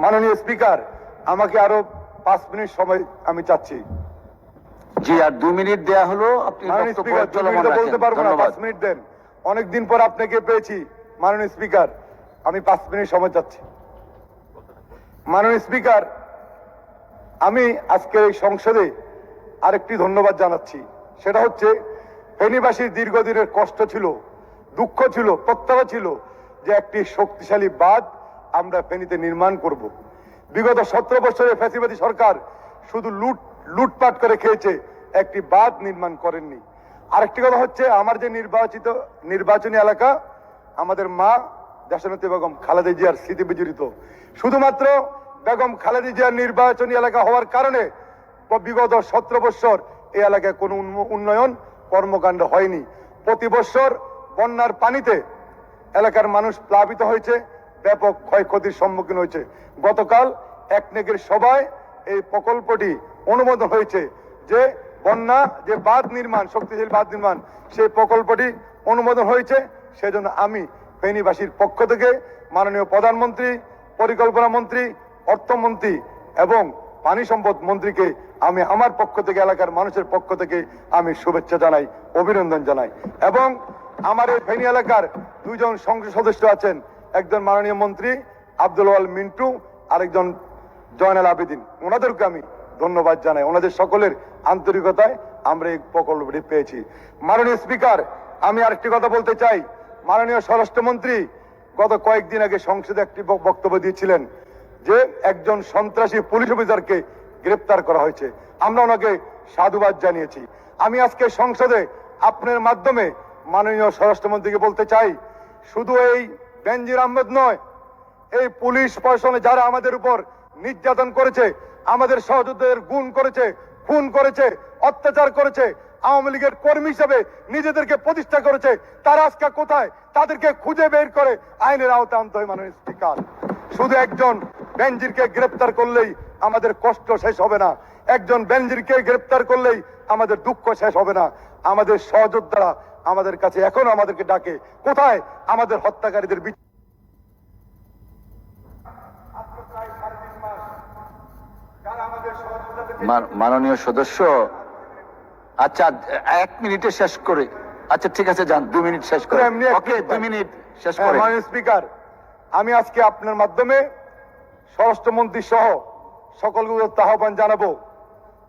মাননীয় স্পিকার, আমাকে আরো 5 মিনিট সময় আমি চাচ্ছি। জি, আর 2 মিনিট দেয়া হলো। আপনি মাননীয় স্পিকার, 2 মিনিট বলতে পারবো না, 5 মিনিট দেন। অনেকদিন পর আপনাকে পেয়েছি মাননীয় স্পিকার, আমি 5 মিনিট সময় চাচ্ছি। মাননীয় স্পিকার, আমি আজকে এই সংসদে আরেকটি ধন্যবাদ জানাচ্ছি। সেটা হচ্ছে ফেনীবাসীর দীর্ঘদিনের কষ্ট ছিল, দুঃখ ছিল, প্রত্যাশা ছিল যে একটি শক্তিশালী বাঁধ আমরা ফেনীতে নির্মাণ করব। বিগত 17 বছরে ফ্যাসিবাদী সরকার শুধু লুটপাট করে খেয়েছে, একটি বাঁধ নির্মাণ করেননি। আরেকটি কথা হচ্ছে, আমার যে নির্বাচনী এলাকা, আমাদের মা দেশনেত্রী বেগম খালেদা জিয়ার স্মৃতি বিজড়িত। শুধুমাত্র বেগম খালেদা জিয়ার নির্বাচনী এলাকা হওয়ার কারণে বিগত 17 বছর এই এলাকায় কোনো উন্নয়ন কর্মকাণ্ড হয়নি। প্রতি বছর বন্যার পানিতে এলাকার মানুষ প্লাবিত হয়েছে, ব্যাপক ক্ষয়ক্ষতির সম্মুখীন হয়েছে। গতকাল একনেকের সভায় এই প্রকল্পটি অনুমোদন হয়েছে যে বন্যা যে বাঁধ নির্মাণ, শক্তিশালী বাঁধ নির্মাণ, সেই প্রকল্পটি অনুমোদন হয়েছে। সেজন্য আমি ফেনীবাসীর পক্ষ থেকে মাননীয় প্রধানমন্ত্রী, পরিকল্পনা মন্ত্রী, অর্থমন্ত্রী এবং পানি সম্পদ মন্ত্রীকে আমি আমার পক্ষ থেকে, এলাকার মানুষের পক্ষ থেকে আমি শুভেচ্ছা জানাই, অভিনন্দন জানাই। এবং আমার এই ফেনী এলাকার 2 জন সংসদ সদস্য আছেন, একজন মাননীয় মন্ত্রী আব্দুল ওয়াল মিন্টু, আরেকজন জয়নাল আবেদিন। ওনাদেরকে আমি ধন্যবাদ জানাই, ওনাদের সকলের আন্তরিকতায় আমরা এই প্রকল্পটি পেয়েছি। মাননীয় স্পিকার, আমি আরেকটি কথা বলতে চাই। মাননীয় স্বরাষ্ট্রমন্ত্রী গত কয়েকদিন আগে সংসদে একটি বক্তব্য দিয়েছিলেন যে একজন সন্ত্রাসী পুলিশ অফিসারকে গ্রেপ্তার করা হয়েছে। আমরা ওনাকে সাধুবাদ জানিয়েছি। আমি আজকে সংসদে আপনার মাধ্যমে মাননীয় স্বরাষ্ট্রমন্ত্রীকে বলতে চাই, শুধু এই বেনজির আহমেদ নয়, এই পুলিশ প্রশাসনে যারা আমাদের উপর নির্যাতন করেছে, আমাদের সহযোদ্ধাদের খুন করেছে, অত্যাচার করেছে, আওয়ামী লীগের কর্মী হিসেবে নিজেদেরকে প্রতিষ্ঠা করেছে, তারা আজকে কোথায়? তাদেরকে খুঁজে বের করে আইনের আওতায় আনতে হয়। মাননীয় স্পিকার, শুধু একজন বেনজিরকে গ্রেপ্তার করলেই আমাদের কষ্ট শেষ হবে না, একজন বেনজিরকে গ্রেপ্তার করলেই আমাদের দুঃখ শেষ হবে না। আমাদের সহযোদ্ধারা আমাদের কাছে এখনো আমাদেরকে ডাকে, কোথায় আমাদের হত্যাকারীদের বিচার? মাননীয় সদস্য, আচ্ছা 1 মিনিটে শেষ করে, আচ্ছা ঠিক আছে যান, 2 মিনিট শেষ করে। ওকে, 2 মিনিট শেষ করে। মাননীয় স্পিকার, আমি আজকে আপনার মাধ্যমে স্বরাষ্ট্রমন্ত্রী সহ সকলকে আহ্বান জানাবো।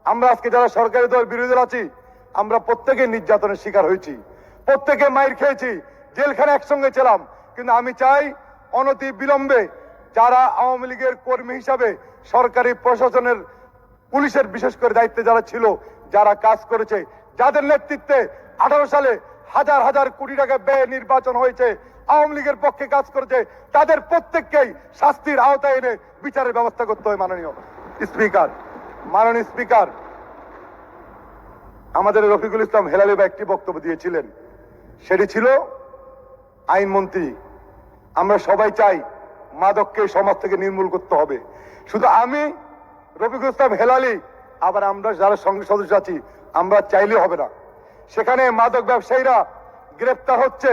আমরা আজকে যারা সরকারি দল, বিরোধী দল আছি, আমরা প্রত্যেকে নির্যাতনের শিকার হয়েছি, প্রত্যেকে মাইর খেয়েছি, জেলখানে একসঙ্গে ছিলাম। কিন্তু আমি চাই অনতি বিলম্বে যারা আওয়ামী লীগের কর্মী হিসাবে সরকারি প্রশাসনের, পুলিশের বিশেষ করে দায়িত্বে যারা ছিল, যারা কাজ করেছে, যাদের নেতৃত্বে 18 সালে হাজার হাজার কোটি টাকা ব্যয়ে নির্বাচন হয়েছে, আওয়ামী লীগের পক্ষে কাজ করেছে, তাদের প্রত্যেককেই শাস্তির আওতায় এনে বিচারের ব্যবস্থা করতে হয়। মাননীয় স্পিকার, আমাদের রফিকুল ইসলাম হেলালি ভাই একটি বক্তব্য দিয়েছিলেন, সেটি ছিল আইনমন্ত্রী। আমরা সবাই চাই মাদককে সমাজ থেকে নির্মূল করতে হবে। শুধু আমি, রফিকুল ইসলাম হেলালি, আবার আমরা যারা সংসদ সদস্য আছি, আমরা চাইলে হবে না। সেখানে মাদক ব্যবসায়ীরা গ্রেপ্তার হচ্ছে,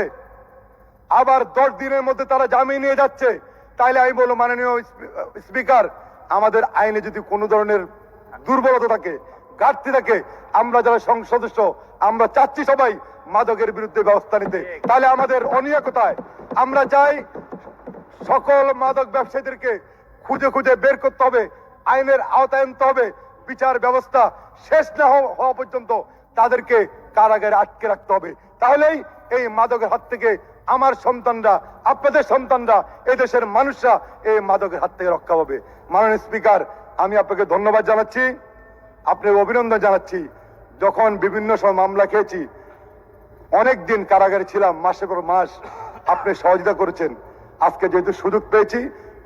আবার 10 দিনের মধ্যে তারা জামিন নিয়ে যাচ্ছে। তাইলে আমি বলবো মাননীয় স্পিকার, আমাদের আইনে যদি কোনো ধরনের দুর্বলতা থাকে, ঘাটতি থাকে, আমরা যারা সংসদ সদস্য, আমরা চাচ্ছি সবাই মাদকের বিরুদ্ধে ব্যবস্থা নিতে। তাহলে আমাদের অনিয়া কোথায়? আমরা চাই সকল মাদক ব্যবসায়ীদেরকে খুঁজে খুঁজে বের করতে হবে, আইনের আওতায় আনতে হবে। বিচার ব্যবস্থা শেষ না হওয়া পর্যন্ত তাদেরকে কারাগারে আটকে রাখতে হবে। তাহলেই এই মাদকের হাত থেকে আমার সন্তানরা, আপনাদের সন্তানরা, এই দেশের মানুষরা এই মাদকের হাত থেকে রক্ষা পাবে। মাননীয় স্পিকার, আমি আপনাকে ধন্যবাদ জানাচ্ছি, আপনাকে অভিনন্দন জানাচ্ছি। যখন বিভিন্ন সময় মামলা খেয়েছি, অনেক দিন কারাগারে ছিলাম, মাসের পর মাস আপনি সহযোগিতা করেছেন। আজকে যেহেতু সুযোগ পেয়েছি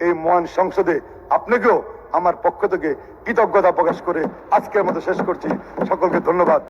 এই মহান সংসদে, আপনাকেও আমার পক্ষ থেকে কৃতজ্ঞতা প্রকাশ করে আজকের মতো শেষ করছি। সকলকে ধন্যবাদ।